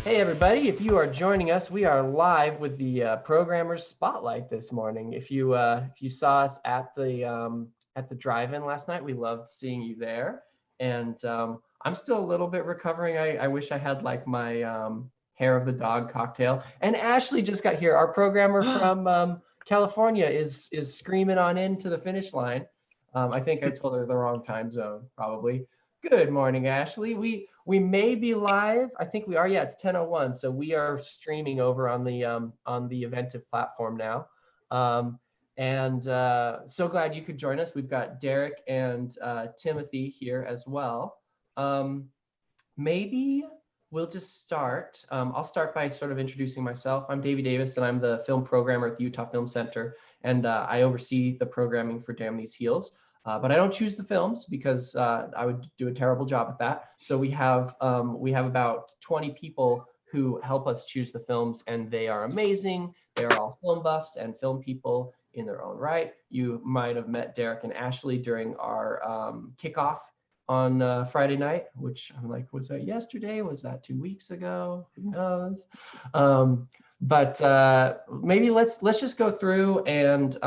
Hey everybody, if you are joining us, we are live with the Programmers Spotlight this morning. If you saw us at the drive-in last night, we loved seeing you there. And I'm still a little bit recovering. I wish I had like my hair of the dog cocktail. And Ashley just got here. Our programmer from California is screaming on into the finish line. I think I told her the wrong time zone, probably. Good morning, Ashley. We may be live. I think we are. Yeah, it's 10:01. So we are streaming over on the Eventive platform now. And so glad you could join us. We've got Derek and Timothy here as well. Maybe we'll just start. I'll start by sort of introducing myself. I'm Davey Davis, and I'm the film programmer at the Utah Film Center, and I oversee the programming for Damn These Heels. But I don't choose the films because I would do a terrible job at that. So we have about 20 people who help us choose the films, and they are amazing. They are all film buffs and film people in their own right. You might have met Derek and Ashley during our kickoff on Friday night, which I'm like, was that yesterday? Was that 2 weeks ago? Who knows? But maybe let's just go through and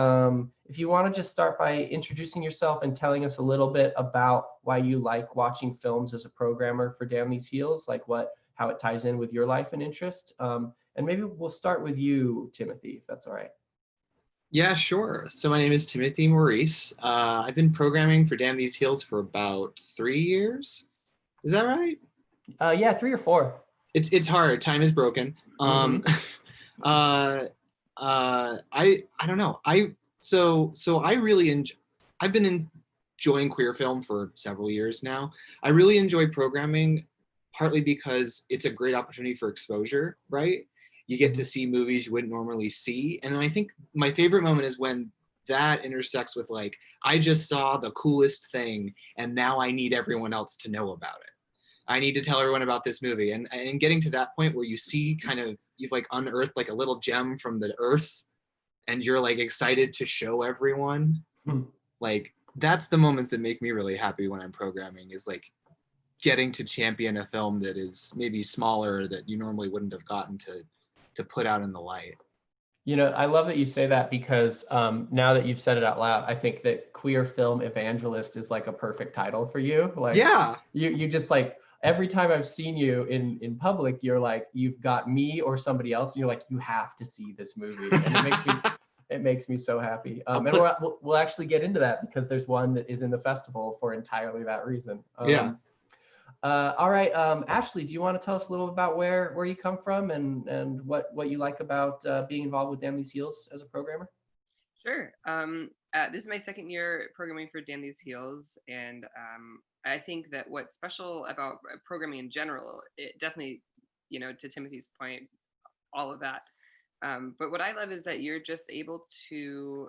if you want to just start by introducing yourself and telling us a little bit about why you like watching films as a programmer for Damn These Heels, like how it ties in with your life and interest. And maybe we'll start with you, Timothy, if that's all right. Yeah, sure. So my name is Timothy Maurice. I've been programming for Damn These Heels for about 3 years. Is that right? Yeah, 3 or 4. It's hard. Time is broken. I don't know. I really enjoy. I've been enjoying queer film for several years now. I really enjoy programming, partly because it's a great opportunity for exposure, right? You get to see movies you wouldn't normally see. And I think my favorite moment is when that intersects with like, I just saw the coolest thing and now I need everyone else to know about it. I need to tell everyone about this movie. And getting to that point where you see you've like unearthed like a little gem from the earth and you're like excited to show everyone. Like that's the moments that make me really happy when I'm programming, is like getting to champion a film that is maybe smaller that you normally wouldn't have gotten to put out in the light. You know, I love that you say that because now that you've said it out loud, I think that queer film evangelist is like a perfect title for you. Like, yeah, you just like every time I've seen you in public, you're like, you've got me or somebody else, and you're like, you have to see this movie, and it makes me so happy. And we'll actually get into that because there's one that is in the festival for entirely that reason. Yeah. All right, Ashley, do you want to tell us a little about where you come from and what you like about being involved with Damn These Heels as a programmer? Sure. This is my second year programming for Damn These Heels, and I think that what's special about programming in general, it definitely, to Timothy's point, all of that. But what I love is that you're just able to,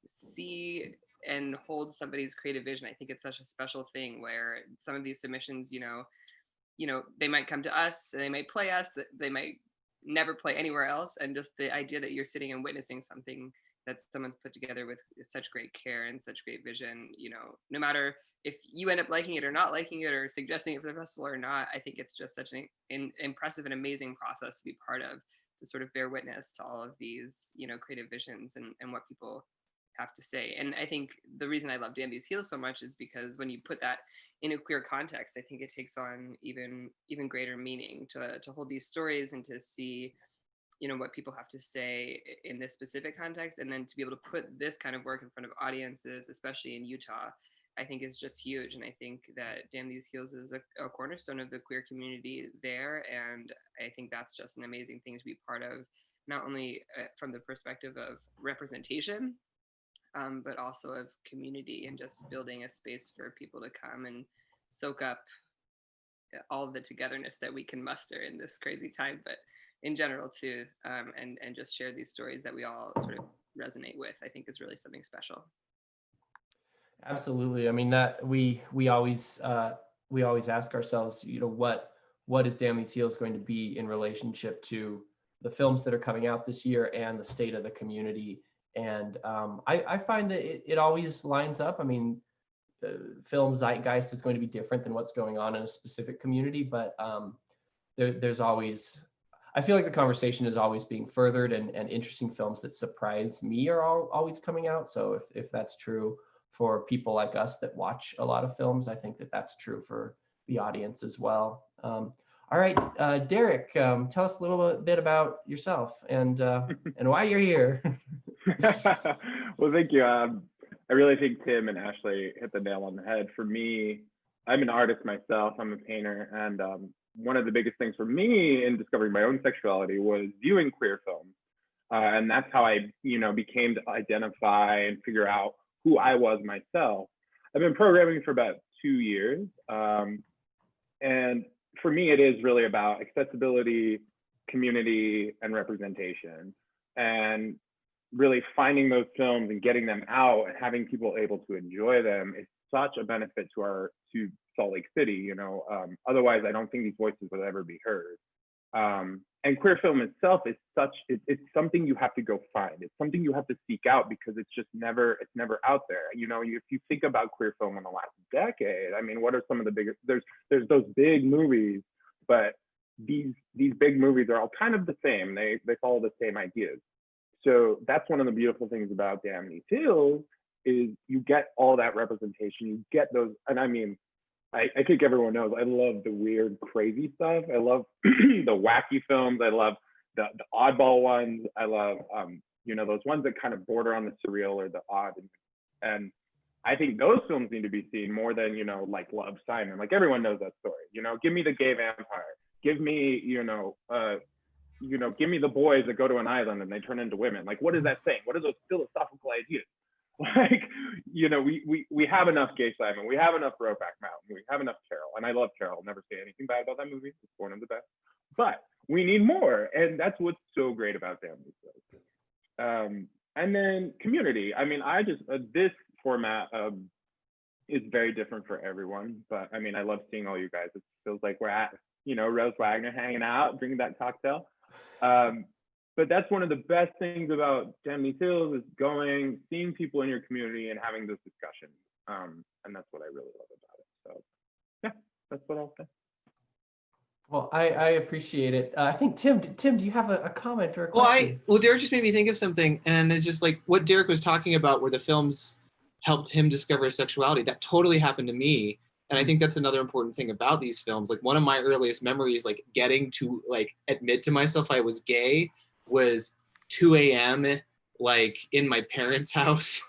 see and hold somebody's creative vision. I think it's such a special thing where some of these submissions, they might come to us, they might play us, they might never play anywhere else, and just the idea that you're sitting and witnessing something that someone's put together with such great care and such great vision, no matter if you end up liking it or not liking it or suggesting it for the festival or not, I think it's just such an impressive and amazing process to be part of, to sort of bear witness to all of these, creative visions and what people have to say. And I think the reason I love Damn These Heels so much is because when you put that in a queer context, I think it takes on even greater meaning to hold these stories and to see, what people have to say in this specific context, and then to be able to put this kind of work in front of audiences, especially in Utah, I think is just huge. And I think that Damn These Heels is a cornerstone of the queer community there, and I think that's just an amazing thing to be part of, not only from the perspective of representation, but also of community and just building a space for people to come and soak up all of the togetherness that we can muster in this crazy time, but in general too, and just share these stories that we all sort of resonate with, I think is really something special. Absolutely. I mean, that we always ask ourselves, what is Damn These Heels going to be in relationship to the films that are coming out this year and the state of the community. And I find that it always lines up. I mean, film zeitgeist is going to be different than what's going on in a specific community, but there's always, I feel like the conversation is always being furthered, and interesting films that surprise me are always coming out. So if that's true for people like us that watch a lot of films, I think that that's true for the audience as well. All right, Derek, tell us a little bit about yourself and why you're here. Well, thank you. I really think Tim and Ashley hit the nail on the head. For me, I'm an artist myself. I'm a painter, and one of the biggest things for me in discovering my own sexuality was viewing queer films, and that's how I, became to identify and figure out who I was myself. I've been programming for about 2 years, and for me, it is really about accessibility, community, and representation, and really finding those films and getting them out and having people able to enjoy them is such a benefit to Salt Lake City. Otherwise, I don't think these voices would ever be heard. And queer film itself is it's something you have to go find. It's something you have to seek out because it's never out there. If you think about queer film in the last decade, I mean, what are some of the biggest? There's those big movies, but these big movies are all kind of the same. They follow the same ideas. So that's one of the beautiful things about Damn These Hills is you get all that representation. You get those, and I mean, I think everyone knows I love the weird, crazy stuff. I love the wacky films. I love the oddball ones. I love those ones that kind of border on the surreal or the odd. And I think those films need to be seen more than like Love, Simon. Like everyone knows that story. Give me the gay vampire. Give me give me the boys that go to an island and they turn into women. Like, what is that saying? What are those philosophical ideas? Like, we have enough Gay Simon. We have enough Brokeback Mountain. We have enough Carol. And I love Carol. I'll never say anything bad about that movie. It's one of the best. But we need more. And that's what's so great about Damn These Hills. And then community. I mean, this format is very different for everyone. But I mean, I love seeing all you guys. It feels like we're at, Rose Wagner hanging out, drinking that cocktail. But that's one of the best things about Damn These Hills is seeing people in your community and having those discussions. And that's what I really love about it. So yeah, that's what I'll say. Well, I appreciate it. I think Tim, do you have a comment or a question? Well, Derek just made me think of something, and it's just like what Derek was talking about, where the films helped him discover his sexuality. That totally happened to me. And I think that's another important thing about these films. Like one of my earliest memories, like getting to like admit to myself I was gay was 2 a.m. like in my parents' house,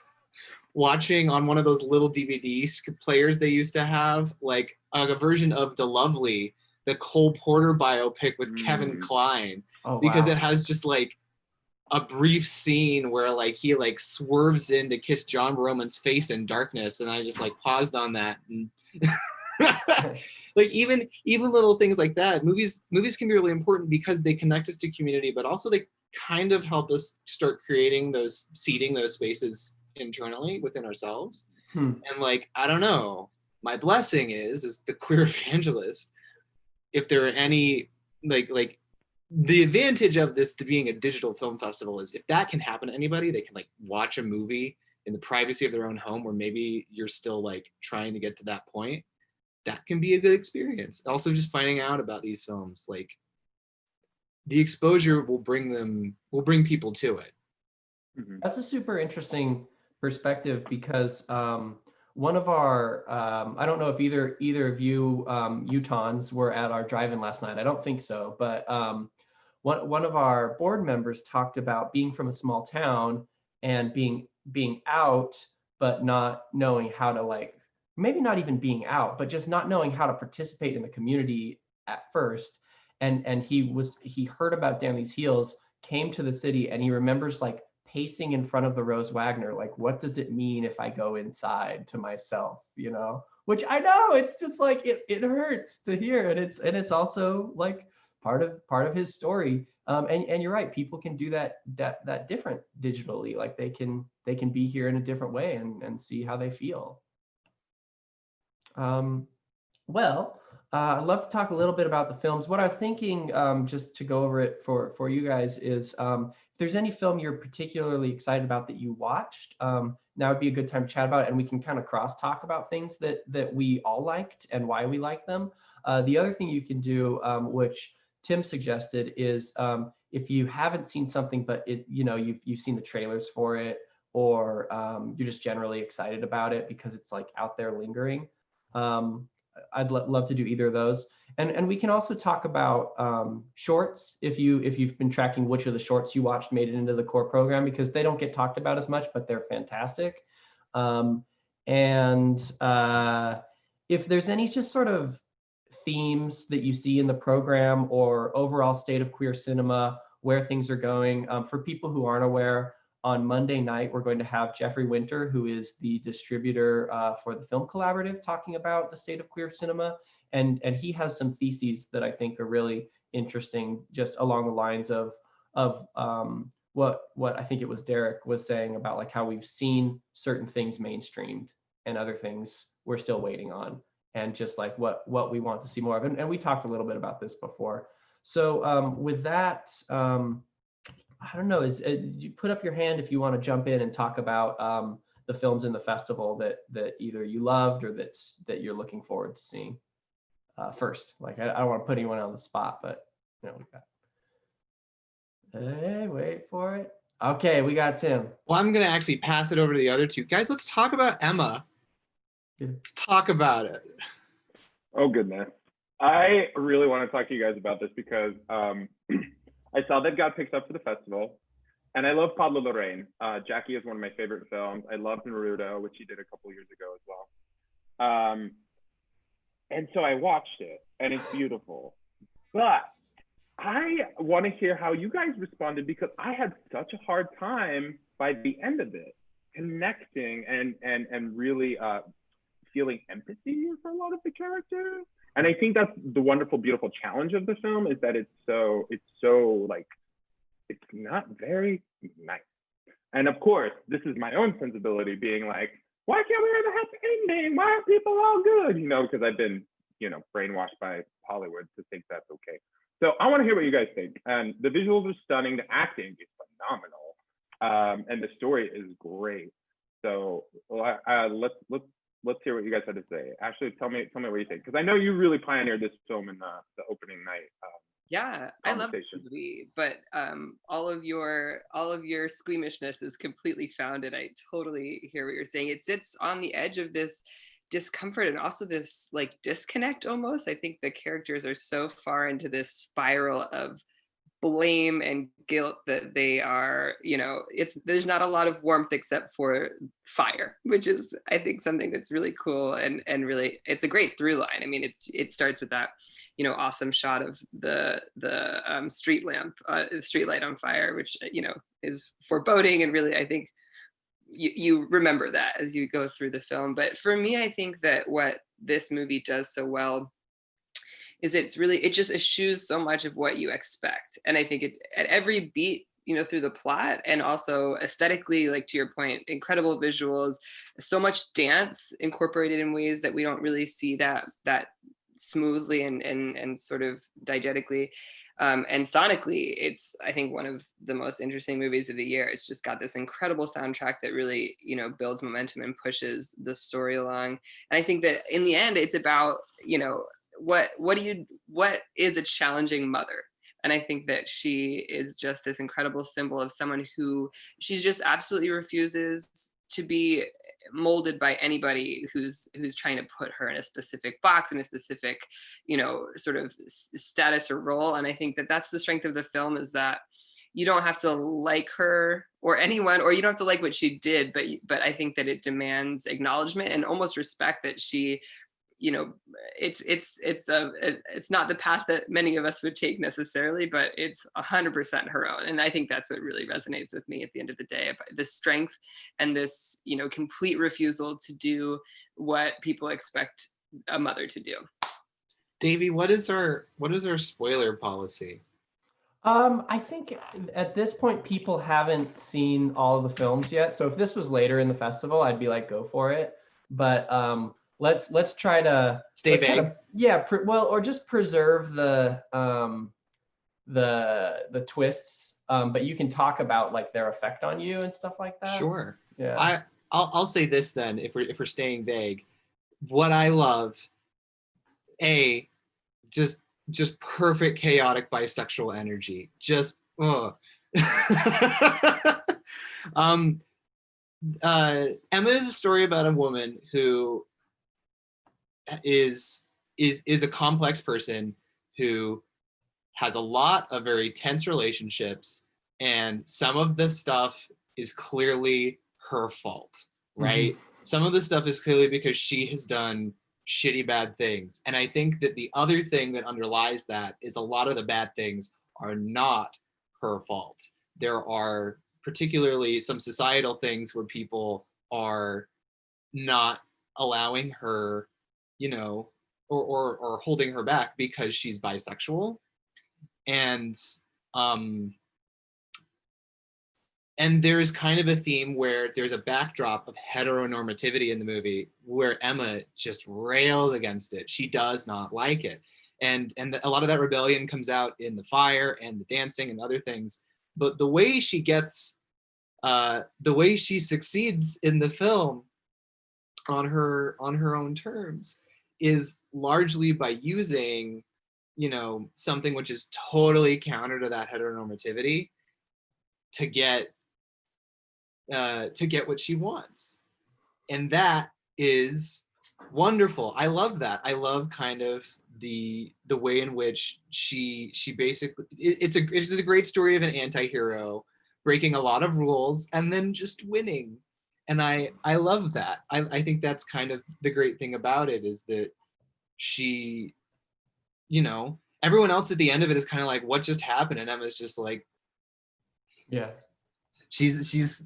watching on one of those little DVD players they used to have, like a version of The Lovely, the Cole Porter biopic with Kevin Kline, because it has just like a brief scene where like he like swerves in to kiss John Roman's face in darkness, and I just like paused on that and like even little things like that. Movies can be really important because they connect us to community, but also they kind of help us start seeding those spaces internally within ourselves. And like, I don't know, my blessing is the queer evangelist, if there are any like the advantage of this to being a digital film festival is if that can happen to anybody, they can like watch a movie in the privacy of their own home, where maybe you're still like trying to get to that point. That can be a good experience. Also, just finding out about these films, like the exposure will bring people to it. That's a super interesting perspective because one of our, I don't know if either of you Utahns were at our drive-in last night. I don't think so, but one of our board members talked about being from a small town and being out, but not knowing how to, like, maybe not even being out, but just not knowing how to participate in the community at first. And he heard about Damn These Heels, came to the city, and he remembers like pacing in front of the Rose Wagner, like, what does it mean if I go inside to myself, which I know it's just like, it hurts to hear. And it's also like part of his story. And you're right, people can do that different digitally. Like they can be here in a different way and see how they feel. Well, I'd love to talk a little bit about the films. What I was thinking, just to go over it for you guys, is if there's any film you're particularly excited about that you watched, now would be a good time to chat about it, and we can kind of cross talk about things that we all liked and why we liked them. The other thing you can do, which Tim suggested, is if you haven't seen something, but you've seen the trailers for it, or you're just generally excited about it because it's like out there lingering. I'd love to do either of those. And we can also talk about shorts if you've been tracking which of the shorts you watched made it into the core program, because they don't get talked about as much, but they're fantastic. If there's any just sort of themes that you see in the program or overall state of queer cinema, where things are going, for people who aren't aware, on Monday night, we're going to have Jeffrey Winter, who is the distributor for the Film Collaborative, talking about the state of queer cinema. And he has some theses that I think are really interesting, just along the lines of what I think it was Derek was saying about like how we've seen certain things mainstreamed and other things we're still waiting on, and just like what we want to see more of. And we talked a little bit about this before. So with that, I don't know, you put up your hand if you want to jump in and talk about the films in the festival that either you loved or that you're looking forward to seeing first. Like, I don't want to put anyone on the spot, but we got. Hey, wait for it. Okay, we got Tim. Well, I'm going to actually pass it over to the other two. Guys, let's talk about Emma. Let's talk about it. Oh, goodness. I really want to talk to you guys about this because I saw that got picked up for the festival, and I love Pablo Larraín. Jackie is one of my favorite films. I love Naruto, which he did a couple years ago as well. And so I watched it, and it's beautiful. But I want to hear how you guys responded, because I had such a hard time by the end of it connecting and really feeling empathy for a lot of the characters. And I think that's the wonderful, beautiful challenge of the film, is that it's so like, it's not very nice. And of course, this is my own sensibility being like, why can't we have a happy ending? Why are people all good? Because I've been, brainwashed by Hollywood to think that's okay. So I want to hear what you guys think. And the visuals are stunning. The acting is phenomenal. And the story is great. So let's hear what you guys had to say. Ashley, tell me what you think, because I know you really pioneered this film in the opening night. Yeah, I love this movie, but all of your squeamishness is completely founded. I totally hear what you're saying. It sits on the edge of this discomfort and also this like disconnect almost. I think the characters are so far into this spiral of blame and guilt that they are, there's not a lot of warmth except for fire, which is, I think, something that's really cool and really, it's a great through line. I mean, it starts with that, awesome shot of the street light on fire, which, is foreboding, and really, I think you remember that as you go through the film. But for me, I think that what this movie does so well is it just eschews so much of what you expect. And I think at every beat, through the plot, and also aesthetically, like to your point, incredible visuals, so much dance incorporated in ways that we don't really see that smoothly and sort of diegetically. And sonically, it's, I think, one of the most interesting movies of the year. It's just got this incredible soundtrack that really, builds momentum and pushes the story along. And I think that in the end, it's about, what is a challenging mother? And I think that she is just this incredible symbol of someone who she just absolutely refuses to be molded by anybody who's trying to put her in a specific box, in a specific, sort of status or role. And I think that that's the strength of the film, is that you don't have to like her or anyone, or you don't have to like what she did, but I think that it demands acknowledgement and almost respect that she, it's not the path that many of us would take necessarily, but it's 100% her own. And I think that's what really resonates with me at the end of the day, about the strength and this, complete refusal to do what people expect a mother to do. Davey, what is our spoiler policy? I think at this point, people haven't seen all of the films yet. So if this was later in the festival, I'd be like, go for it. But let's try to stay vague. Or just preserve the twists. But you can talk about like their effect on you and stuff like that. Sure. Yeah. I'll say this then, if we're staying vague. What I love, just perfect chaotic bisexual energy. Just Emma is a story about a woman who is a complex person who has a lot of very tense relationships, and some of the stuff is clearly her fault, right? Some of the stuff is clearly because she has done shitty bad things. And I think that the other thing that underlies that is a lot of the bad things are not her fault. There are particularly some societal things where people are not allowing her, you know, or holding her back because she's bisexual. And there's kind of a theme where there's a backdrop of heteronormativity in the movie where Emma just rails against it. She does not like it. And a lot of that rebellion comes out in the fire and the dancing and other things. But the way she succeeds in the film on her own terms is largely by using, you know, something which is totally counter to that heteronormativity to get what she wants. And that is wonderful. I love that. I love kind of the way in which she basically, it's a great story of an anti-hero breaking a lot of rules and then just winning. And I love that. I think that's kind of the great thing about it, is that she, you know, everyone else at the end of it is kind of like, what just happened? And Emma's just like, yeah, she's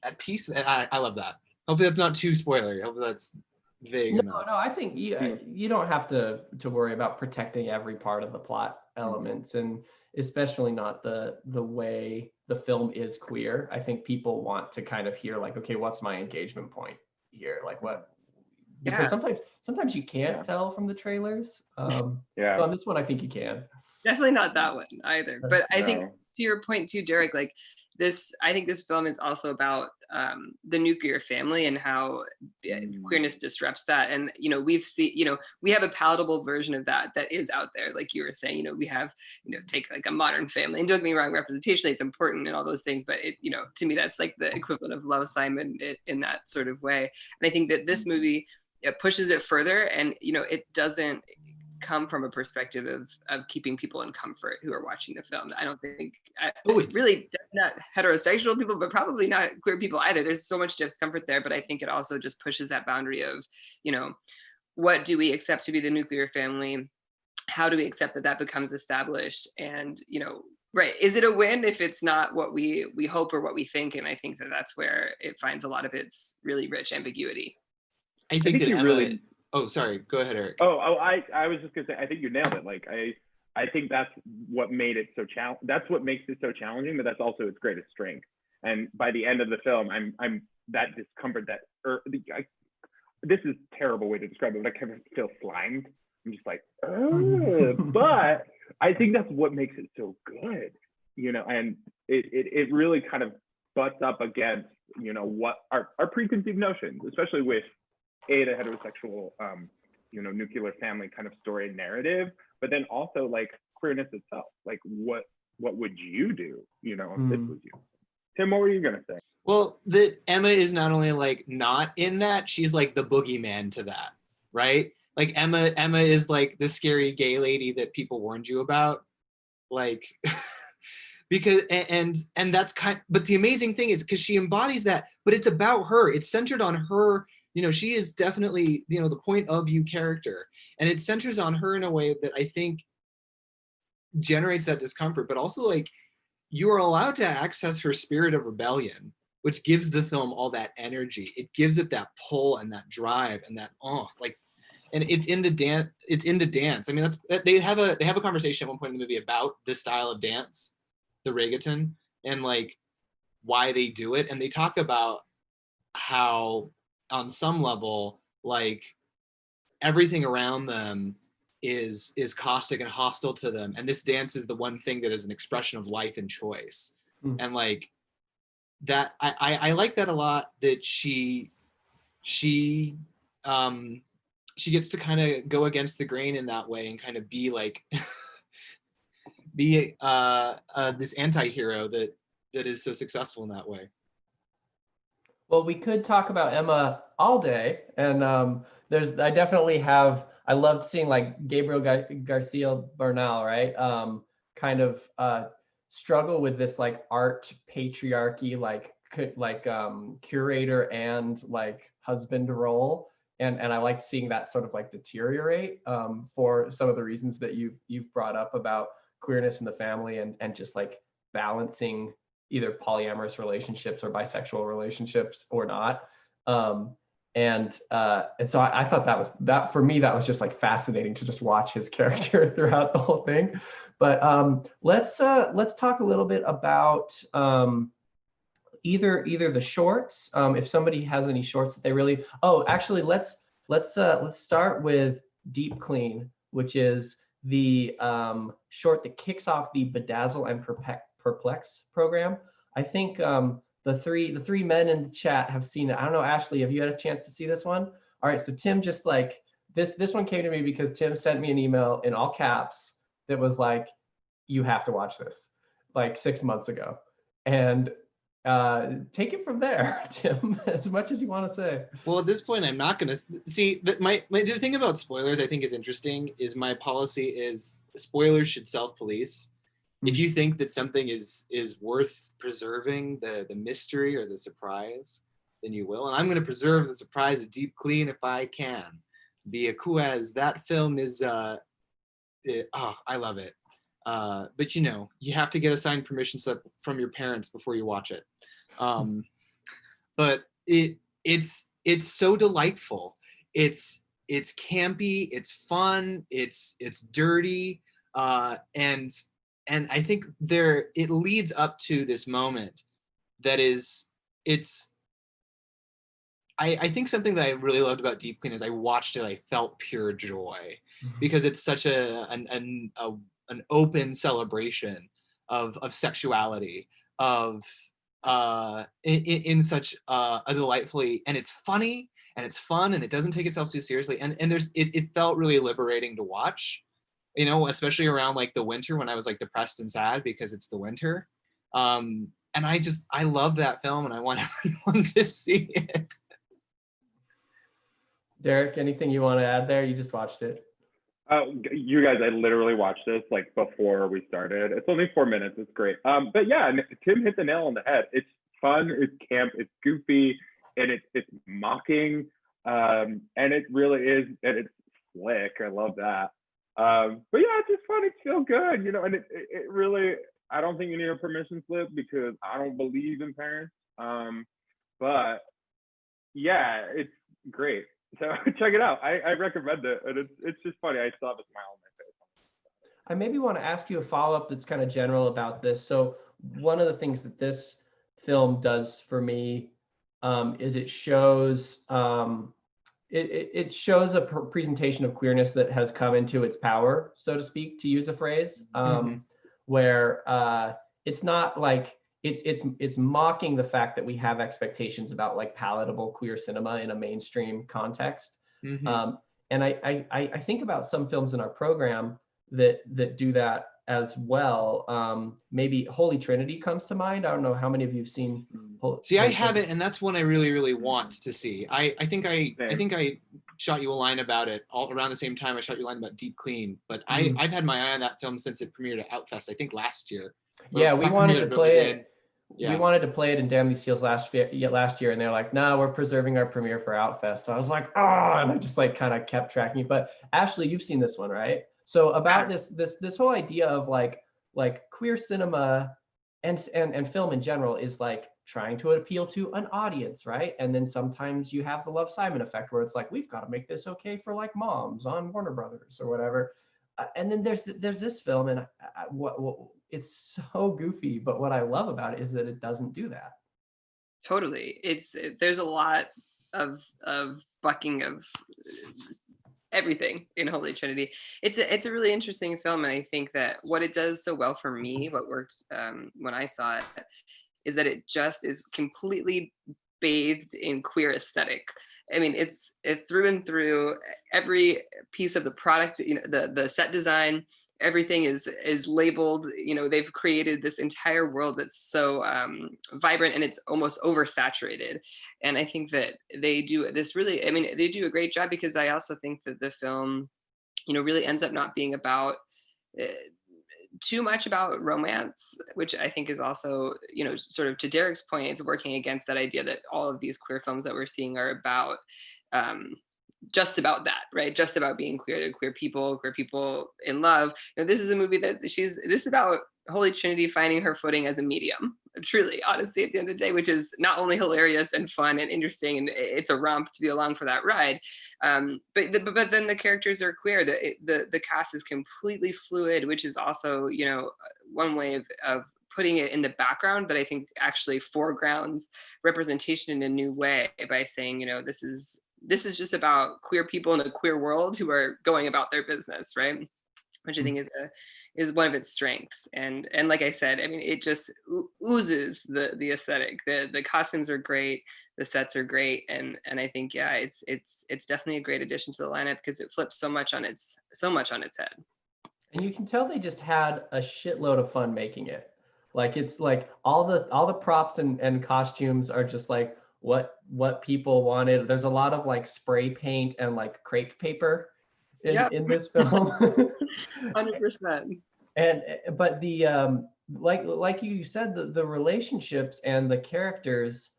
at peace. And I love that. Hopefully that's not too spoilery. Hopefully that's vague enough. No, I think you don't have to worry about protecting every part of the plot elements, and especially not the way the film is queer. I think people want to kind of hear like, okay, what's my engagement point here? Like what? Because sometimes you can't tell from the trailers. So on this one, I think you can. Definitely not that one either. But I think to your point too, Derek, like I think this film is also about the nuclear family and how queerness disrupts that. And, you know, we have a palatable version of that is out there. Like you were saying, you know, we have, you know, take like a modern family, and don't get me wrong, representation, it's important and all those things. But it, you know, to me, that's like the equivalent of Love, Simon in that sort of way. And I think that this movie, it pushes it further, and, you know, it doesn't come from a perspective of keeping people in comfort who are watching the film. I don't think really not heterosexual people, but probably not queer people either. There's so much discomfort there, but I think it also just pushes that boundary of, you know, what do we accept to be the nuclear family? How do we accept that becomes established? And, you know, right, is it a win if it's not what we hope or what we think? And I think that's where it finds a lot of its really rich ambiguity. I think that you Emma, really. Oh, sorry. Go ahead, Eric. I was just gonna say, I think you nailed it. Like I think that's what made it so that's what makes it so challenging, but that's also its greatest strength. And by the end of the film, I'm that discomfort this is a terrible way to describe it, but I kind of feel slimed. I'm just like, but I think that's what makes it so good, you know. And it really kind of butts up against, you know, what our preconceived notions, especially with the heterosexual, you know, nuclear family kind of story and narrative, but then also like queerness itself. Like what would you do, you know, if this was you? Tim, what were you gonna say? Well, Emma is not only like not in that, she's like the boogeyman to that, right? Like Emma is like the scary gay lady that people warned you about, like because and that's but the amazing thing is because she embodies that, but it's about her. It's centered on her. You know, she is definitely, you know, the point of view character, and it centers on her in a way that I think generates that discomfort, but also like you are allowed to access her spirit of rebellion, which gives the film all that energy. It gives it that pull and that drive and that and it's in the dance. I mean, they have a conversation at one point in the movie about this style of dance, the reggaeton, and like why they do it, and they talk about how on some level, like everything around them is caustic and hostile to them, and this dance is the one thing that is an expression of life and choice. And like that, I like that a lot, that she she gets to kind of go against the grain in that way and kind of be like be this anti-hero that is so successful in that way. Well, we could talk about Emma all day, and I definitely have. I loved seeing like Gabriel Garcia Bernal, right? Kind of struggle with this like art patriarchy, like curator and like husband role, and I like seeing that sort of like deteriorate for some of the reasons that you've brought up about queerness in the family and just like balancing either polyamorous relationships or bisexual relationships or not. And so I thought that for me, that was just like fascinating to just watch his character throughout the whole thing. But let's talk a little bit about either the shorts. If somebody has any shorts that they really, actually let's start with Deep Clean, which is the short that kicks off the Bedazzle and Perplex program. I think the three men in the chat have seen it. I don't know, Ashley, have you had a chance to see this one? All right, so Tim just like this one came to me because Tim sent me an email in all caps that was like, you have to watch this, like 6 months ago. And take it from there, Tim, as much as you want to say. Well, at this point, I'm not going to see the thing about spoilers I think is interesting is my policy is spoilers should self-police. If you think that something is worth preserving the mystery or the surprise, then you will. And I'm going to preserve the surprise of Deep Clean if I can. Be a Kuaz. That film is, I love it. But you have to get a signed permission slip from your parents before you watch it. But it's so delightful. It's campy. It's fun. It's dirty. And I think it leads up to this moment that I think something that I really loved about Deep Clean is I watched it, I felt pure joy because it's such an open celebration of sexuality, in such a delightfully, and it's funny and it's fun and it doesn't take itself too seriously. And it felt really liberating to watch. Especially around like the winter when I was like depressed and sad because it's the winter. And I love that film and I want everyone to see it. Derek, anything you want to add there? You just watched it. You guys, I literally watched this like before we started. It's only 4 minutes. It's great. But yeah, Tim hit the nail on the head. It's fun. It's camp. It's goofy, and it's mocking. And it really is. And it's slick. I love that. But yeah, it's just fun. It's feel good, and it really, I don't think you need a permission slip because I don't believe in parents. But yeah, it's great. So check it out. I recommend it. And it's just funny. I still have a smile on my face. I maybe want to ask you a follow-up that's kind of general about this. So one of the things that this film does for me is it shows it shows a presentation of queerness that has come into its power, so to speak, to use a phrase, where it's not like it's mocking the fact that we have expectations about like palatable queer cinema in a mainstream context. And I think about some films in our program that do that as well. Maybe Holy Trinity comes to mind. I don't know how many of you have seen. I haven't, and that's one I really, really want to see. I think I shot you a line about it all around the same time I shot you a line about Deep Clean. But I've had my eye on that film since it premiered at Outfest, I think last year. Yeah, we wanted to play it. Yeah. We wanted to play it in Damn These Heels last year, and they're like, "No, we're preserving our premiere for Outfest." So I was like, "Oh," and I just like kind of kept tracking it. But Ashley, you've seen this one, right? So about this whole idea of like queer cinema and film in general is like trying to appeal to an audience, right? And then sometimes you have the Love Simon effect where it's like, we've got to make this okay for like moms on Warner Brothers or whatever. And then there's this film, and it's so goofy, but what I love about it is that it doesn't do that. Totally. There's a lot of bucking of everything in Holy Trinity. It's a really interesting film, and I think that what it does so well for me, what worked when I saw it, is that it just is completely bathed in queer aesthetic. I mean, it's through and through. Every piece of the product, the set design, everything is labeled. They've created this entire world that's so vibrant, and it's almost oversaturated. And I think that they do this really. I mean, they do a great job, because I also think that the film, really ends up not being about uh, too much about romance, which I think is also, sort of to Derek's point, it's working against that idea that all of these queer films that we're seeing are about um, just about that, right? Just about being queer, queer people in love. This is a movie that this is about Holy Trinity finding her footing as a medium. Truly, honestly, at the end of the day, which is not only hilarious and fun and interesting, and it's a romp to be along for that ride. But then the characters are queer. The cast is completely fluid, which is also, one way of putting it in the background that I think actually foregrounds representation in a new way, by saying, this is just about queer people in a queer world who are going about their business, right? Which I think is one of its strengths. And like I said, I mean, it just oozes the aesthetic. The costumes are great, the sets are great, and I think, yeah, it's definitely a great addition to the lineup, because it flips so much on its head. And you can tell they just had a shitload of fun making it. Like, it's like all the props and costumes are just like what people wanted. There's a lot of like spray paint and like crepe paper Yep. in this film. 100%. And but the like you said, the relationships and the characters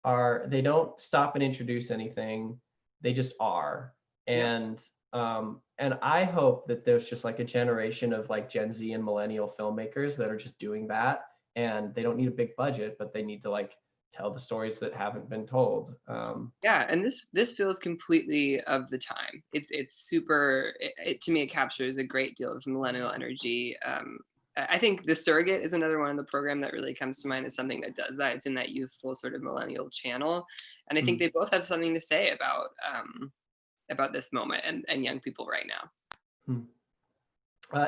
they don't stop and introduce anything. They just are. And I hope that there's just like a generation of like Gen Z and millennial filmmakers that are just doing that, and they don't need a big budget, but they need to like tell the stories that haven't been told. Yeah, and this feels completely of the time. It's super. To me, it captures a great deal of millennial energy. I think The Surrogate is another one in the program that really comes to mind as something that does that. It's in that youthful sort of millennial channel, and I think they both have something to say about this moment and young people right now.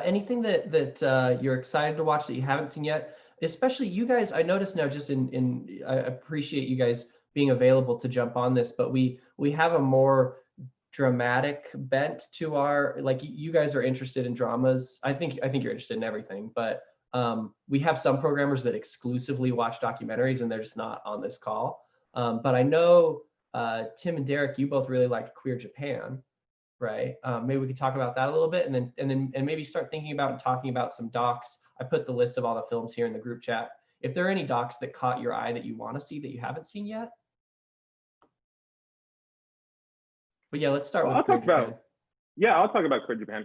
Anything that you're excited to watch that you haven't seen yet? Especially you guys, I noticed now, just I appreciate you guys being available to jump on this, but we have a more dramatic bent to our, like, you guys are interested in dramas. I think you're interested in everything, but we have some programmers that exclusively watch documentaries, and they're just not on this call. But I know Tim and Derek, you both really liked Queer Japan, right? Maybe we could talk about that a little bit, and maybe start thinking about and talking about some docs. I put the list of all the films here in the group chat. If there are any docs that caught your eye that you want to see that you haven't seen yet. But yeah, let's start with Queer Japan. I'll talk about Queer Japan.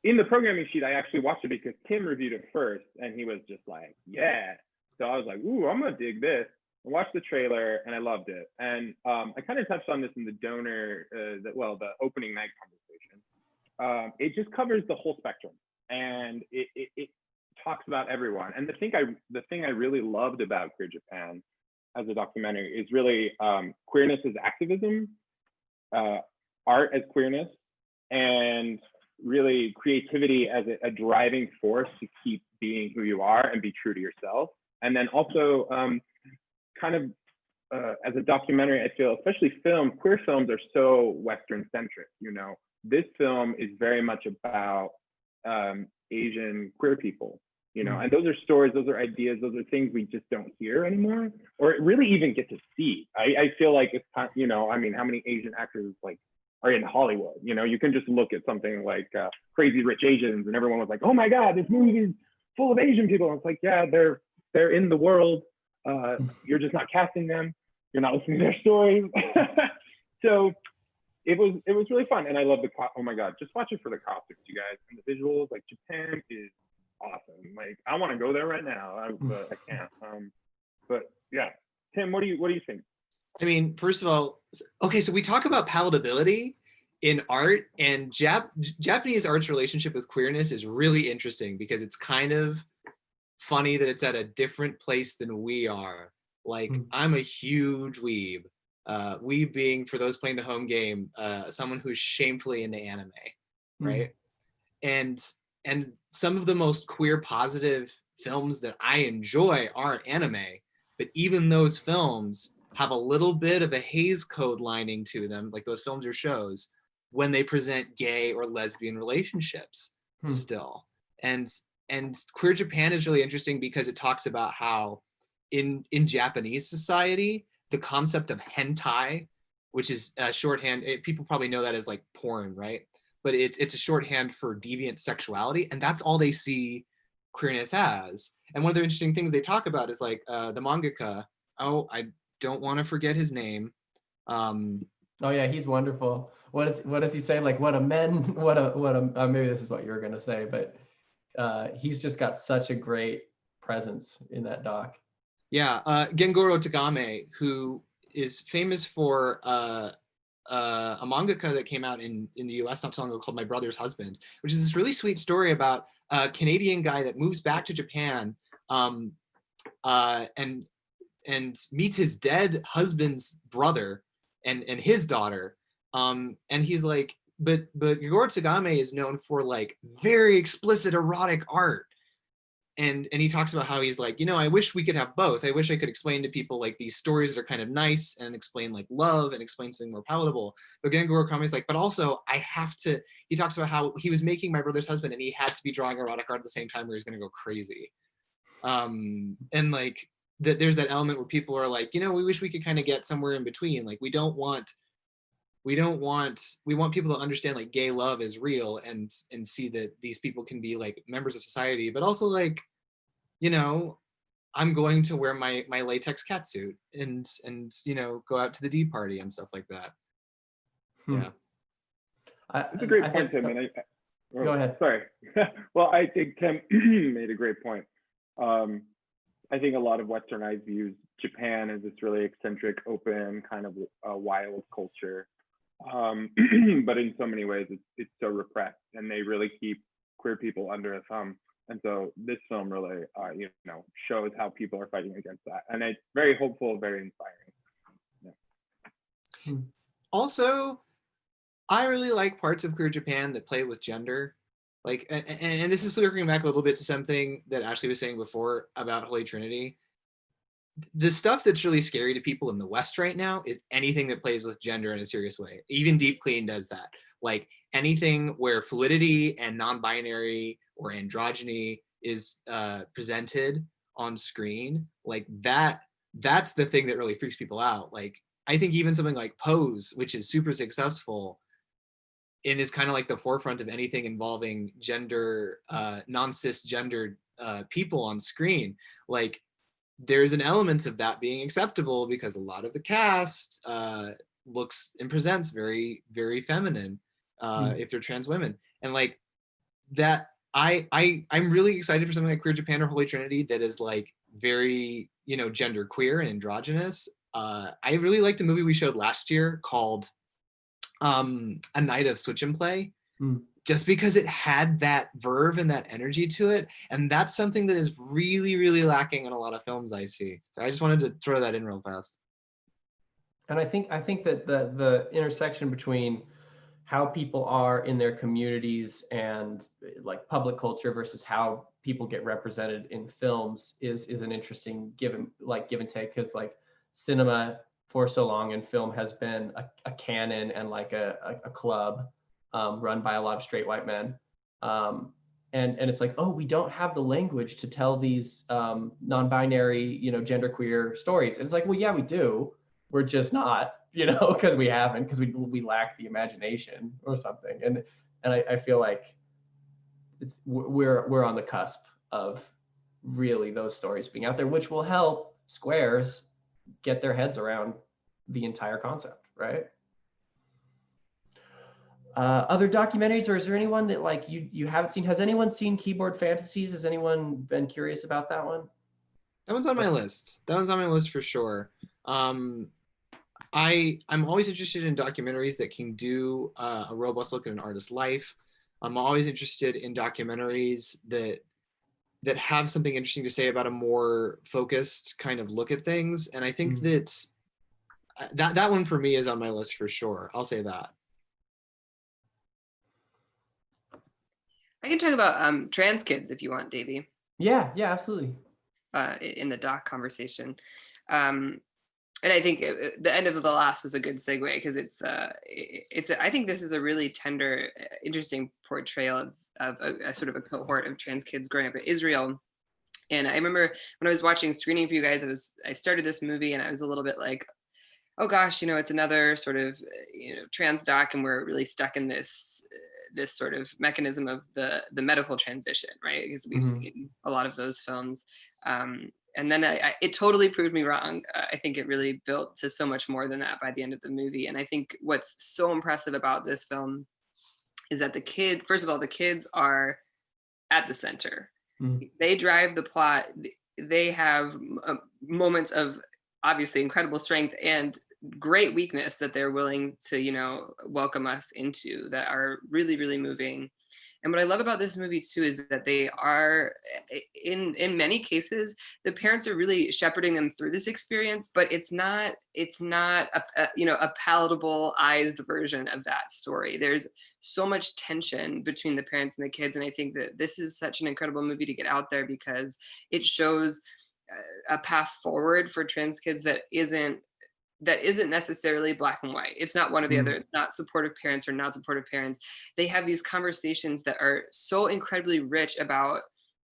In the programming sheet, I actually watched it because Tim reviewed it first, and he was just like, yeah. So I was like, ooh, I'm gonna dig this. I watched the trailer and I loved it. And I kind of touched on this in the the opening night conversation. It just covers the whole spectrum, and it talks about everyone. And the thing I really loved about Queer Japan as a documentary is really queerness as activism, art as queerness, and really creativity as a driving force to keep being who you are and be true to yourself. And then also as a documentary, I feel, especially queer films are so Western centric, This film is very much about Asian queer people, and those are stories, those are ideas, those are things we just don't hear anymore, or really even get to see. I feel like it's, how many Asian actors are in Hollywood? You can just look at something like Crazy Rich Asians, and everyone was like, oh my God, this movie is full of Asian people. And it's like, yeah, they're in the world. You're just not casting them. You're not listening to their stories. So it was really fun, and I love oh my God, just watch it for the costumes, you guys, and the visuals. Like, Japan is awesome. Like, I want to go there right now, but I can't. But yeah, Tim, what do you think? I mean, first of all, okay, so we talk about palatability in art, and Japanese art's relationship with queerness is really interesting because it's kind of funny that it's at a different place than we are. Like, I'm a huge weeb. Weeb being, for those playing the home game, someone who's shamefully into anime, right? And some of the most queer positive films that I enjoy are anime, but even those films have a little bit of a Hays Code lining to them, like those films or shows, when they present gay or lesbian relationships still. And Queer Japan is really interesting because it talks about how in Japanese society, the concept of hentai, which is shorthand, people probably know that as like porn, right? But it's a shorthand for deviant sexuality, and that's all they see queerness as. And one of the interesting things they talk about is like the mangaka, I don't want to forget his name. Oh yeah, he's wonderful. What does he say? Like what a maybe this is what you were gonna say, but he's just got such a great presence in that doc. Yeah, Gengoro Tagame, who is famous for a mangaka that came out in the US not too long ago called My Brother's Husband, which is this really sweet story about a Canadian guy that moves back to Japan and meets his dead husband's brother and his daughter. And he's like, but Gengoro Tagame is known for like very explicit erotic art. And he talks about how he's like, I wish we could have both. I wish I could explain to people like these stories that are kind of nice and explain like love and explain something more palatable. But Gengoro Kame is like, but also I have to, he talks about how he was making My Brother's Husband and he had to be drawing erotic art at the same time or he's going to go crazy. And like there's that element where people are like, we wish we could kind of get somewhere in between. Like we want people to understand like gay love is real and see that these people can be like members of society, but also like, I'm going to wear my latex catsuit and go out to the D party and stuff like that. Yeah. It's a great point, Tim. And go ahead. Sorry. Well, I think Tim made a great point. I think a lot of Westernized views Japan as this really eccentric, open, kind of wild culture. But in so many ways, it's so repressed, and they really keep queer people under a thumb. And so this film really, shows how people are fighting against that, and it's very hopeful, very inspiring. Yeah. Also, I really like parts of Queer Japan that play with gender. Like, and this is circling back a little bit to something that Ashley was saying before about Holy Trinity. The stuff that's really scary to people in the West right now is anything that plays with gender in a serious way. Even Deep Clean does that. Like anything where fluidity and non-binary or androgyny is presented on screen, like that's the thing that really freaks people out. Like I think even something like Pose, which is super successful and is kind of like the forefront of anything involving gender, non-cisgendered people on screen, like there's an element of that being acceptable because a lot of the cast looks and presents very, very feminine if they're trans women. And like that, I'm really excited for something like Queer Japan or Holy Trinity that is like very, gender queer and androgynous. I really liked a movie we showed last year called A Night of Switch and Play. Just because it had that verve and that energy to it. And that's something that is really, really lacking in a lot of films I see. So I just wanted to throw that in real fast. And I think that the intersection between how people are in their communities and like public culture versus how people get represented in films is an interesting give and take, because like cinema for so long in film has been a canon and like a club run by a lot of straight white men. And it's like, oh, we don't have the language to tell these non-binary, genderqueer stories. And it's like, well, yeah, we do. We're just not, because we haven't, because we lack the imagination or something. And I feel like we're on the cusp of really those stories being out there, which will help squares get their heads around the entire concept, right? Other documentaries, or is there anyone that like you haven't seen? Has anyone seen Keyboard Fantasies? Has anyone been curious about that one? That one's on my list. That one's on my list for sure. I'm always interested in documentaries that can do a robust look at an artist's life. I'm always interested in documentaries that have something interesting to say about a more focused kind of look at things. And I think that one for me is on my list for sure. I'll say that. I can talk about trans kids if you want, Davey. Yeah, absolutely. In the doc conversation. And I think the end of the last was a good segue because I think this is a really tender, interesting portrayal of a sort of a cohort of trans kids growing up in Israel. And I remember when I was watching screening for you guys, I started this movie and I was a little bit like, oh gosh, it's another sort of trans doc, and we're really stuck in this sort of mechanism of the medical transition, right? Because we've seen a lot of those films. And then it totally proved me wrong. I think it really built to so much more than that by the end of the movie. And I think what's so impressive about this film is that first of all, the kids are at the center. They drive the plot. They have moments of obviously incredible strength and great weakness that they're willing to welcome us into, that are really, really moving. And what I love about this movie too is that they are, in many cases, the parents are really shepherding them through this experience, but it's not a palatable-ized version of that story. There's so much tension between the parents and the kids, and I think that this is such an incredible movie to get out there because it shows a path forward for trans kids that isn't necessarily black and white. It's not one or the other. It's not supportive parents or not supportive parents. They have these conversations that are so incredibly rich about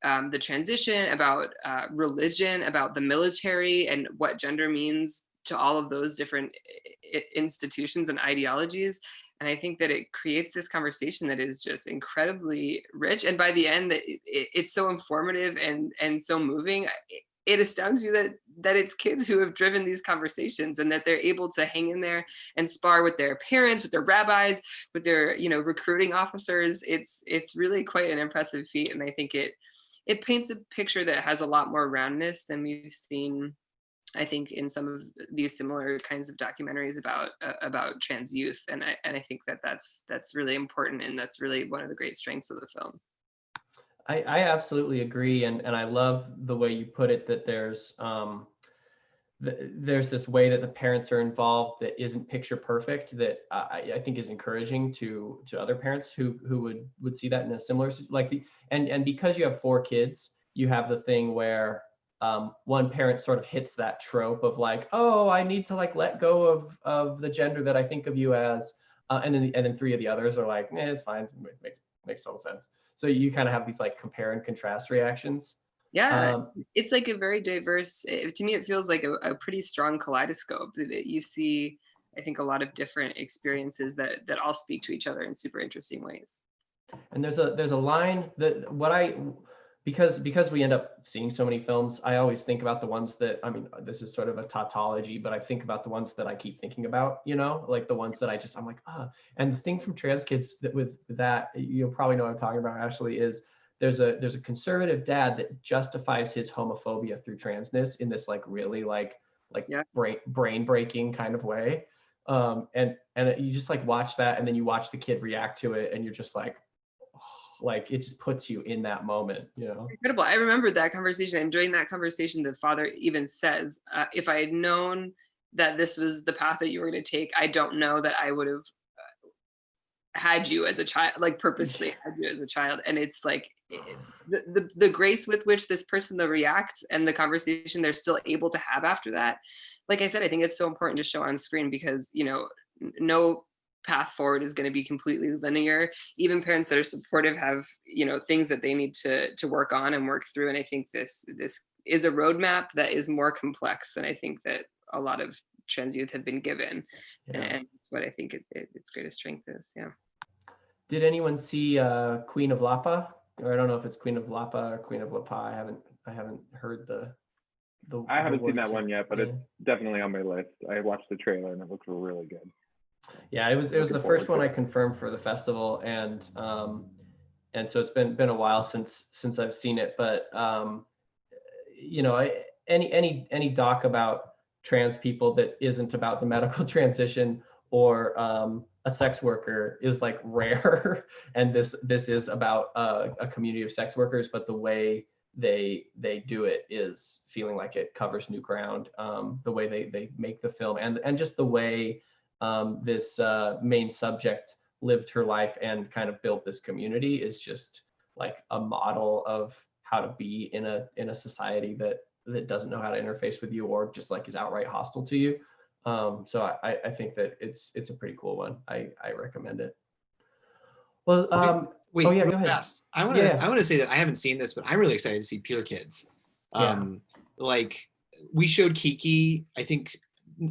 the transition, about religion, about the military, and what gender means to all of those different institutions and ideologies. And I think that it creates this conversation that is just incredibly rich. And by the end, it's so informative and so moving. It astounds you that it's kids who have driven these conversations, and that they're able to hang in there and spar with their parents, with their rabbis, with their recruiting officers. It's really quite an impressive feat, and I think it paints a picture that has a lot more roundness than we've seen, I think, in some of these similar kinds of documentaries about trans youth. And I think that's really important, and that's really one of the great strengths of the film. I absolutely agree, and I love the way you put it, that there's this way that the parents are involved that isn't picture perfect, that I think is encouraging to other parents who would see that in a similar, and because you have 4 kids, you have the thing where one parent sort of hits that trope of like, oh, I need to let go of the gender that I think of you as, and then 3 of the others are like, it's fine, makes total sense. So you kind of have these compare and contrast reactions. Yeah, it's like a very diverse, to me, it feels like a pretty strong kaleidoscope that you see, I think, a lot of different experiences that all speak to each other in super interesting ways. And there's a line that because we end up seeing so many films, I always think about the ones that, this is sort of a tautology, but I think about the ones that I keep thinking about, like the ones that I'm like, and the thing from Trans Kids with that, you'll probably know what I'm talking about, Ashley, is there's a conservative dad that justifies his homophobia through transness in this really Yeah. brain breaking kind of way. And you just watch that, and then you watch the kid react to it, and you're just like it just puts you in that moment, Incredible. I remember that conversation, and during that conversation, the father even says, if I had known that this was the path that you were going to take, I don't know that I would have had you as a child, purposely had you as a child. And it's the grace with which this person reacts, and the conversation they're still able to have after that. Like I said, I think it's so important to show on screen because, no path forward is going to be completely linear. Even parents that are supportive have, things that they need to work on and work through. And I think this is a roadmap that is more complex than I think that a lot of trans youth have been given. Yeah. And it's what I think its greatest strength is. Yeah. Did anyone see Queen of Lapa? Or I don't know if it's Queen of Lapa or Queen of Lapa. I haven't heard the I haven't seen that one yet, but it's definitely on my list. I watched the trailer and it looks really good. Yeah, it was the first one I confirmed for the festival, and so it's been a while since I've seen it, but any doc about trans people that isn't about the medical transition or a sex worker is rare, and this is about a community of sex workers, but the way they do it is feeling like it covers new ground. The way they make the film, and just the way this main subject lived her life and kind of built this community is just a model of how to be in a society that that doesn't know how to interface with you or just like is outright hostile to you. So I think that it's a pretty cool one. I recommend it. Well, Wait, oh yeah, real go ahead. fast. I Yeah, want to say that I haven't seen this, but I'm really excited to see Peer Kids. yeah. Like we showed Kiki. I think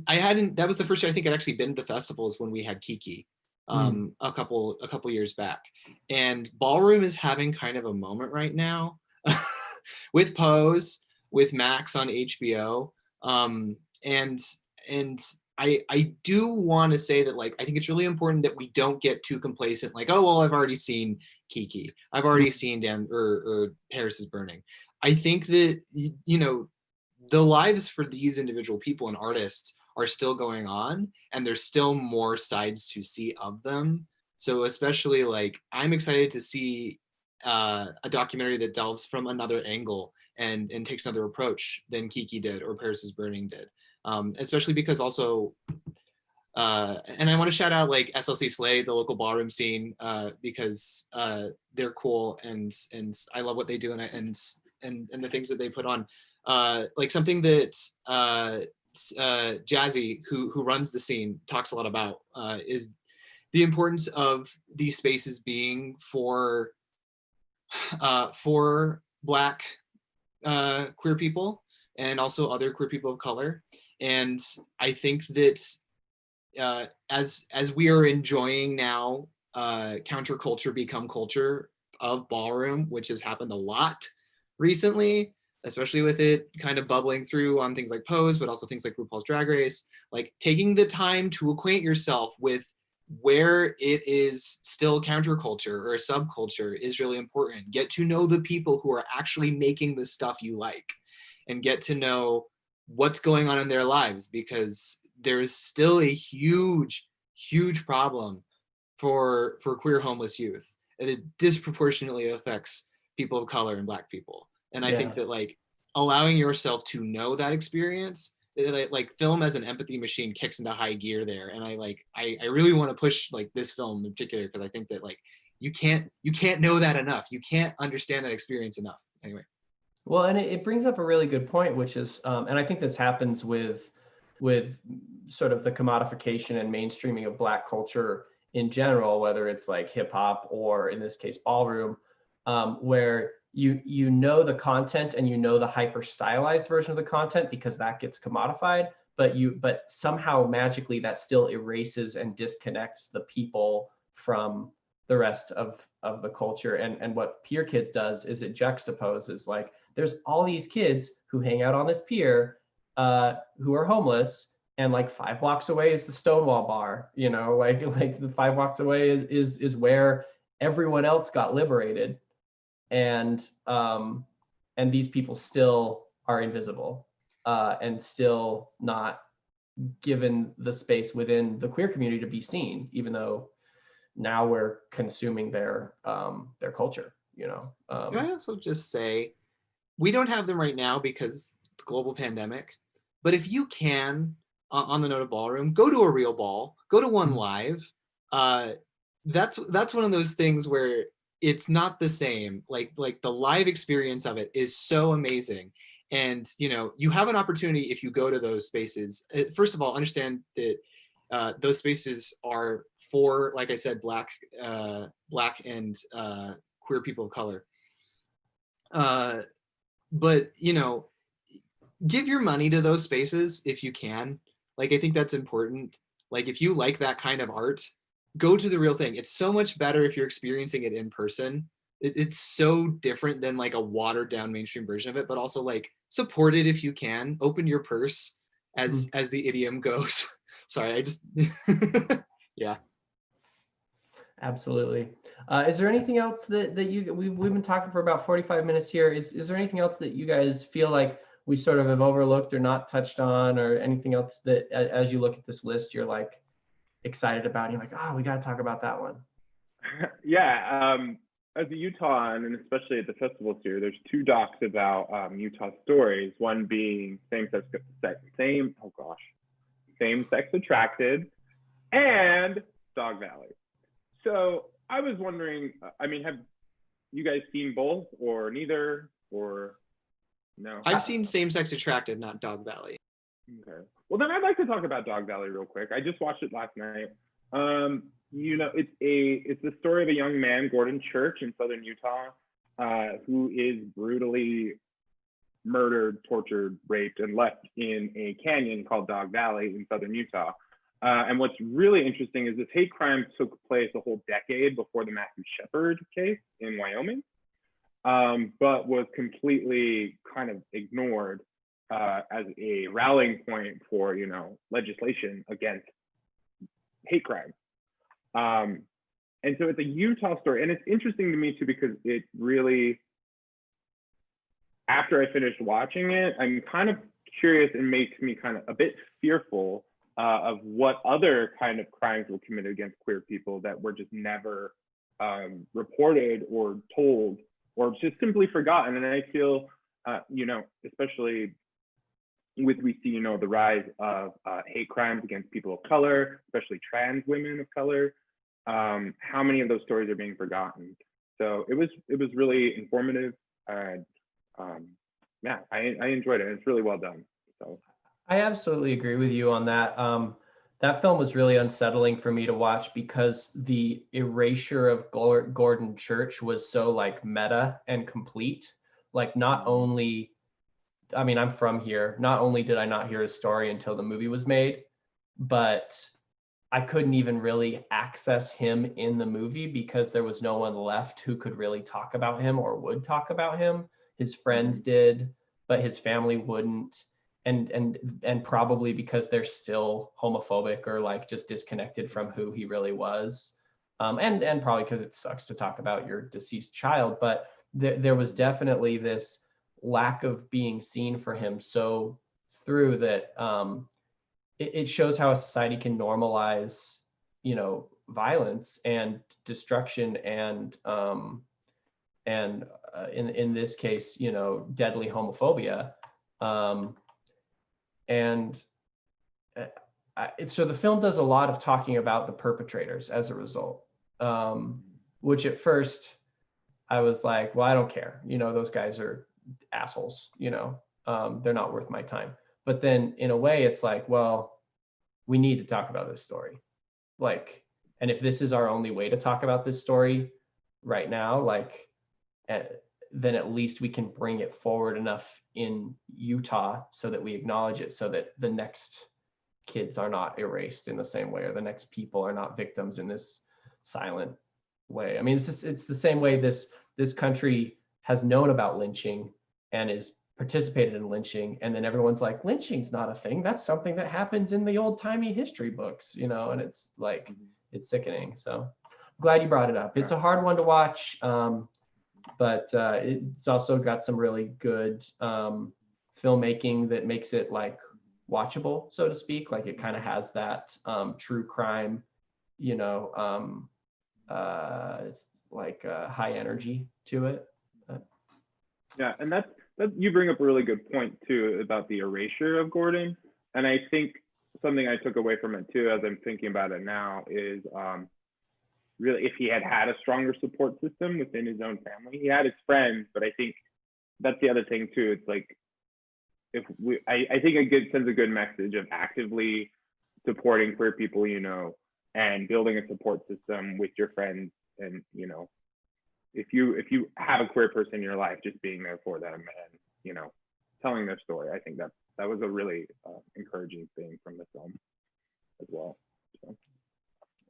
I hadn't. That was the first year I think I'd actually been to the festivals when we had Kiki, a couple years back. And Ballroom is having kind of a moment right now, with Pose, with Max on HBO, and and I do want to say that like I think it's really important that we don't get too complacent. Like, oh well, I've already seen Kiki. I've already seen or Paris is Burning. I think that you know the lives for these individual people and artists are still going on, and there's still more sides to see of them. So especially like I'm excited to see a documentary that delves from another angle and takes another approach than Kiki did or Paris is Burning did. Especially because also and I want to shout out like SLC Slay, the local ballroom scene, because they're cool and I love what they do and the things that they put on. Like something that Jazzy, who runs the scene, talks a lot about is the importance of these spaces being for Black queer people and also other queer people of color. And I think that as we are enjoying now counterculture become culture of ballroom, which has happened a lot recently, especially with it kind of bubbling through on things like Pose, but also things like RuPaul's Drag Race, like taking the time to acquaint yourself with where it is still counterculture or a subculture is really important. Get to know the people who are actually making the stuff you like and get to know what's going on in their lives, because there is still a huge problem for queer homeless youth, and it disproportionately affects people of color and Black people. And I think that like allowing yourself to know that experience, like film as an empathy machine kicks into high gear there. And I really want to push like this film in particular, because I think that like you can't know that enough. You can't understand that experience enough. Anyway. Well, and it brings up a really good point, which is, and I think this happens with sort of the commodification and mainstreaming of Black culture in general, whether it's like hip hop or in this case ballroom, where you know the content and you know the hyper stylized version of the content because that gets commodified, but somehow magically that still erases and disconnects the people from the rest of the culture. And what Peer Kids does is it juxtaposes like there's all these kids who hang out on this pier who are homeless, and like 5 blocks away is the Stonewall Bar, you know, like the 5 blocks away is where everyone else got liberated, and these people still are invisible and still not given the space within the queer community to be seen, even though now we're consuming their culture, you know. Can I also just say, we don't have them right now because the global pandemic, but if you can, on the note of ballroom, go to a real ball, go to one live. That's one of those things where it's not the same. Like the live experience of it is so amazing. And you know, you have an opportunity if you go to those spaces. First of all, understand that those spaces are for, like I said, Black and queer people of color. But you know, give your money to those spaces if you can. Like I think that's important. Like if you like that kind of art, go to the real thing. It's so much better if you're experiencing it in person. It's so different than like a watered down mainstream version of it, but also like support it if you can. Open your purse, as the idiom goes. Sorry, I just yeah. Absolutely. Is there anything else that we've been talking for about 45 minutes here? Is there anything else that you guys feel like we sort of have overlooked or not touched on, or anything else that as you look at this list you're like excited about and you're like, oh, we got to talk about that one? Yeah, as a Utah, and especially at the festivals here, there's 2 docs about Utah stories. One being same-sex attracted, and Dog Valley. So I was wondering, I mean, have you guys seen both or neither, or? No. I've seen Same Sex Attracted, not Dog Valley. Okay. Well, then I'd like to talk about Dog Valley real quick. I just watched it last night. It's the story of a young man, Gordon Church, in southern Utah, who is brutally murdered, tortured, raped, and left in a canyon called Dog Valley in southern Utah. And what's really interesting is this hate crime took place a whole decade before the Matthew Shepard case in Wyoming, but was completely kind of ignored as a rallying point for, legislation against hate crime. And so it's a Utah story, and it's interesting to me too, because it really, after I finished watching it, I'm kind of curious and makes me kind of a bit fearful of what other kind of crimes were committed against queer people that were just never reported or told, or just simply forgotten. And I feel, especially we see, the rise of hate crimes against people of color, especially trans women of color, how many of those stories are being forgotten. So it was really informative, and yeah, I enjoyed it. It's really well done. So I absolutely agree with you on that. That film was really unsettling for me to watch because the erasure of Gordon Church was so like meta and complete. Like not only, I mean, I'm from here. Not only did I not hear his story until the movie was made, but I couldn't even really access him in the movie because there was no one left who could really talk about him or would talk about him. His friends did, but his family wouldn't. And probably because they're still homophobic or like just disconnected from who he really was. And probably because it sucks to talk about your deceased child, but there was definitely this lack of being seen for him so through that it shows how a society can normalize, violence and destruction and in this case, deadly homophobia. So the film does a lot of talking about the perpetrators as a result, which at first I was like, well, I don't care. Those guys are assholes, they're not worth my time. But then in a way it's like, well, we need to talk about this story. Like, and if this is our only way to talk about this story right now, like, then at least we can bring it forward enough in Utah so that we acknowledge it, so that the next kids are not erased in the same way, or the next people are not victims in this silent way. I mean, it's the same way this country has known about lynching and is participated in lynching, and then everyone's like, lynching's not a thing. That's something that happens in the old-timey history books, and it's like, it's sickening. So I'm glad you brought it up. It's a hard one to watch. But it's also got some really good filmmaking that makes it like watchable, so to speak. Like it kind of has that true crime, it's like high energy to it. yeah, and that's you bring up a really good point too about the erasure of Gordon. And I think something I took away from it too, as I'm thinking about it now, is really if he had a stronger support system within his own family. He had his friends, but I think that's the other thing too. It's like, I think it sends a good message of actively supporting queer people, and building a support system with your friends. And, if you have a queer person in your life, just being there for them and, telling their story. I think that was a really encouraging thing from the film as well. So.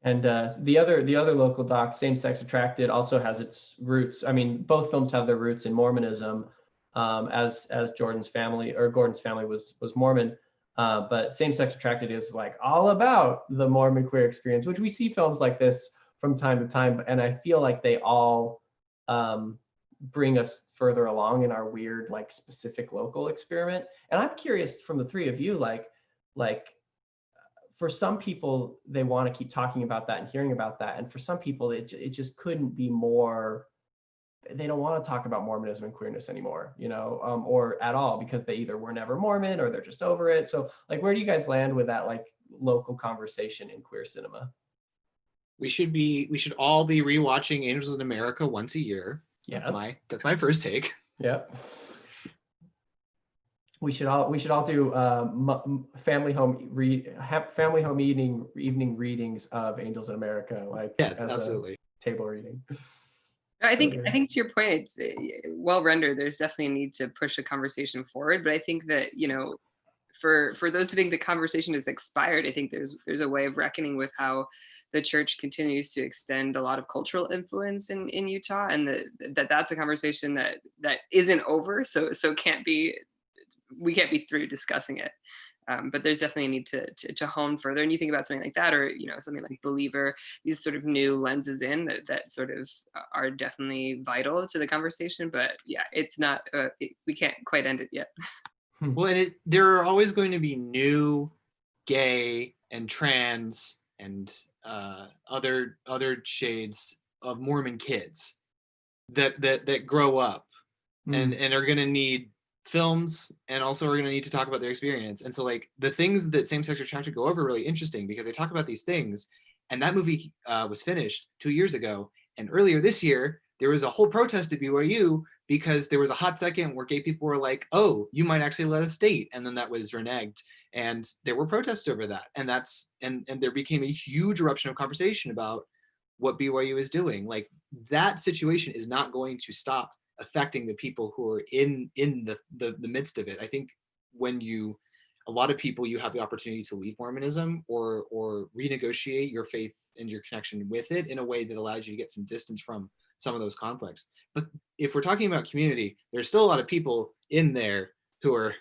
And the other local doc, Same Sex Attracted, also has its roots. I mean, both films have their roots in Mormonism, as Gordon's family was Mormon. But Same Sex Attracted is like all about the Mormon queer experience, which we see films like this from time to time. And I feel like they all bring us further along in our weird, like specific local experiment. And I'm curious from the three of you, like for some people, they want to keep talking about that and hearing about that. And for some people, it just couldn't be more, they don't want to talk about Mormonism and queerness anymore, or at all, because they either were never Mormon or they're just over it. So like, where do you guys land with that, like local conversation in queer cinema? We should all be rewatching Angels in America once a year. Yes. That's my first take. Yep. we should all do family home evening readings of Angels in America, like Yes, as a absolutely. table reading. I So think good. I think to your point, it's well rendered. There's definitely a need to push the conversation forward, but I think that for those who think the conversation is expired, I think there's a way of reckoning with how the church continues to extend a lot of cultural influence in Utah, and that's a conversation that isn't over. So we can't be through discussing it. But there's definitely a need to hone further. And you think about something like that, or something like Believer, these sort of new lenses in that sort of are definitely vital to the conversation. But yeah, it's not. We can't quite end it yet. Well, and there are always going to be new gay and trans and other shades of Mormon kids that grow up and are going to need films, and also are going to need to talk about their experience. And so, like, the things that same-sex attraction go over are really interesting because they talk about these things. And that movie was finished 2 years ago, and earlier this year there was a whole protest at BYU because there was a hot second where gay people were like, "Oh, you might actually let us date," and then that was reneged, and there were protests over that, and there became a huge eruption of conversation about what BYU is doing. Like, that situation is not going to stop affecting the people who are in the midst of it. I think when a lot of people, you have the opportunity to leave Mormonism or renegotiate your faith and your connection with it in a way that allows you to get some distance from some of those conflicts. But if we're talking about community, there's still a lot of people in there who are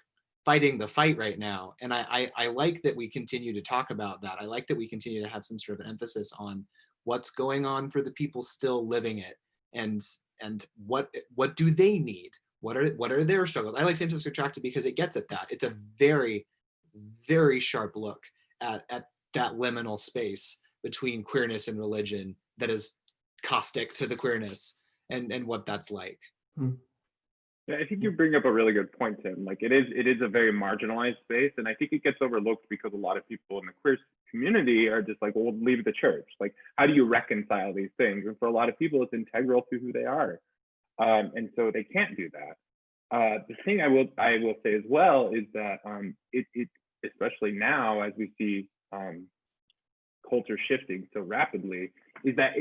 fighting the fight right now. And I like that we continue to talk about that. I like that we continue to have some sort of emphasis on what's going on for the people still living it, and what do they need? What are their struggles? I like same-sex attraction because it gets at that. It's a very, very sharp look at that liminal space between queerness and religion that is caustic to the queerness and what that's like. Yeah, I think you bring up a really good point, Tim. Like, it is a very marginalized space, and I think it gets overlooked because a lot of people in the queer community are just like, well, we'll leave the church. Like, how do you reconcile these things? And for a lot of people, it's integral to who they are, and so they can't do that. The thing I will say as well is that it especially now as we see culture shifting so rapidly, is that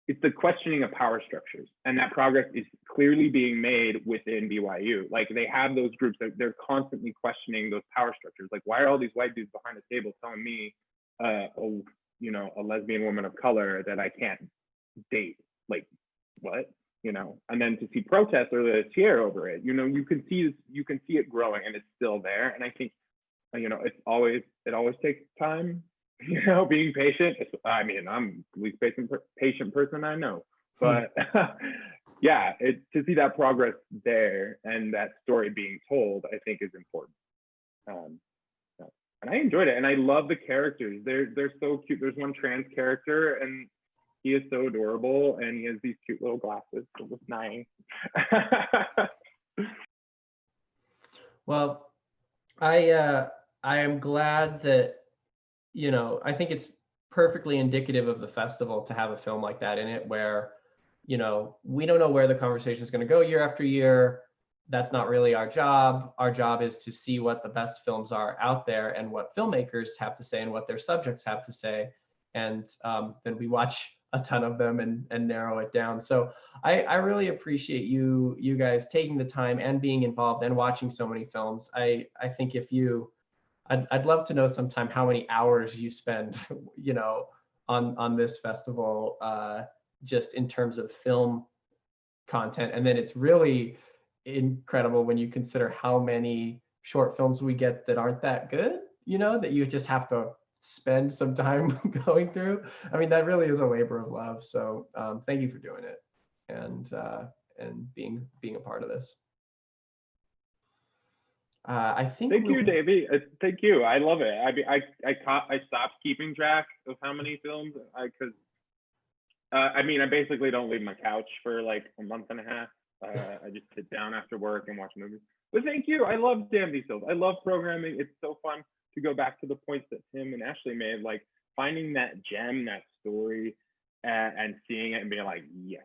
it's the questioning of power structures, and that progress is clearly being made within BYU. Like, they have those groups that they're constantly questioning those power structures. Like, why are all these white dudes behind the table telling me, a lesbian woman of color, that I can't date? Like, what? And then to see protests earlier this year over it, you can see it growing, and it's still there. And I think, it always takes time. Being patient. I mean, I'm the least patient person I know, but yeah, to see that progress there and that story being told, I think is important. And I enjoyed it, and I love the characters. They're so cute. There's one trans character, and he is so adorable, and he has these cute little glasses. It was nice. Well, I am glad that, I think it's perfectly indicative of the festival to have a film like that in it, where, we don't know where the conversation is going to go year after year. That's not really our job. Our job is to see what the best films are out there and what filmmakers have to say and what their subjects have to say. And then we watch a ton of them and narrow it down. So I really appreciate you guys taking the time and being involved and watching so many films. I think I'd love to know sometime how many hours you spend, on this festival, just in terms of film content. And then it's really incredible when you consider how many short films we get that aren't that good, that you just have to spend some time going through. I mean, that really is a labor of love. So thank you for doing it and being a part of this. I think. Thank you, Davey. Thank you. I love it. I stopped keeping track of how many films because I basically don't leave my couch for like a month and a half. I just sit down after work and watch movies. But thank you. I love damn these films. I love programming. It's so fun to go back to the points that Tim and Ashley made, like finding that gem, that story, and seeing it and being like, yes,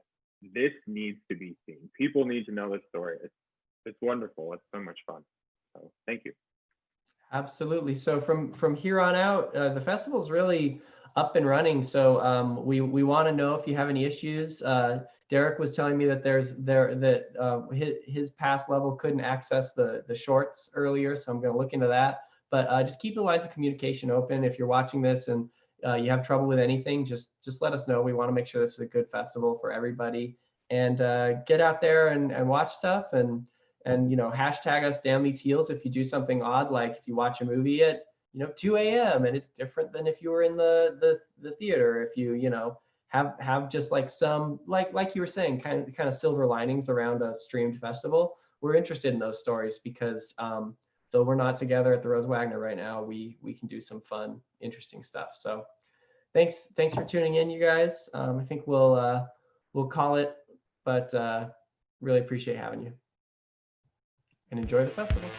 this needs to be seen. People need to know this story. It's wonderful. It's so much fun. So thank you. Absolutely. So from here on out, the festival's really up and running. So we want to know if you have any issues. Derek was telling me that his pass level couldn't access the shorts earlier, so I'm going to look into that. But just keep the lines of communication open. If you're watching this and you have trouble with anything, just let us know. We want to make sure this is a good festival for everybody. And get out there and watch stuff and hashtag us damn these heels if you do something odd, like if you watch a movie at 2 a.m. and it's different than if you were in the theater. If you have just like some like you were saying, kind of silver linings around a streamed festival. We're interested in those stories because though we're not together at the Rose Wagner right now, we can do some fun, interesting stuff. So thanks for tuning in, you guys. I think we'll call it, but really appreciate having you. And enjoy the festival.